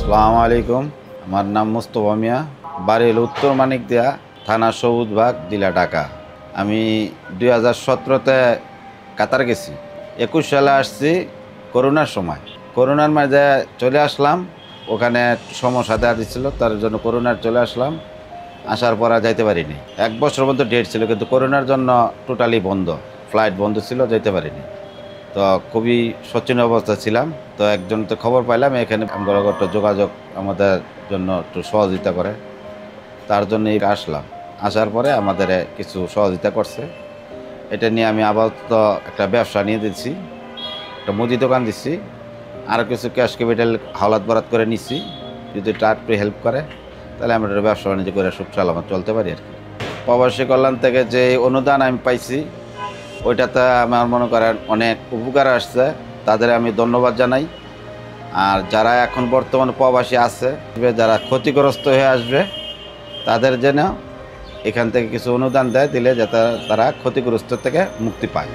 আসসালামু আলাইকুম। আমার নাম মুস্তফা মিয়া। বাড়ি হলো উত্তর মানিকদিয়া, থানা সবুজবাগ, জেলা ঢাকা। আমি 2017-তে কাতার গেছি। 21 সালে আসছি করোনার সময়। করোনার মাঝে চলে আসলাম। ওখানে সমস্যা দেখা দিচ্ছিল, তার জন্য করোনার চলে আসলাম। আসার পর আর যাইতে পারিনি। 1 বছর মতো ডেট ছিল, কিন্তু করোনার জন্য টোটালি বন্ধ, ফ্লাইট বন্ধ ছিল, যাইতে পারিনি। তো খুবই শোচনীয় অবস্থা ছিলাম। তো একজন তো খবর পাইলাম এখানে আমরা একটা যোগাযোগ আমাদের জন্য একটু সহযোগিতা করে, তার জন্যই আসলাম। আসার পরে আমাদের কিছু সহযোগিতা করছে। এটা নিয়ে আমি আপাতত একটা ব্যবসা নিয়ে দিচ্ছি, একটা মুদি দোকান দিচ্ছি, আরও কিছু ক্যাশ ক্যাপিটাল হাওলাত বরাত করে নিচ্ছি। যদি এটা একটু হেল্প করে তাহলে আমরা একটা ব্যবসা বাণিজ্য করে সুখ সালামত চলতে পারি আর কি। প্রবাসী কল্যাণ থেকে যে অনুদান আমি পাইছি ওইটাতে আমার মনে করেন অনেক উপকার আসছে, তাদের আমি ধন্যবাদ জানাই। আর যারা এখন বর্তমানে প্রবাসী আছে, যারা ক্ষতিগ্রস্ত হয়ে আসবে, তাদের যেন এখান থেকে কিছু অনুদান দিলে যাতে তারা ক্ষতিগ্রস্ত থেকে মুক্তি পায়।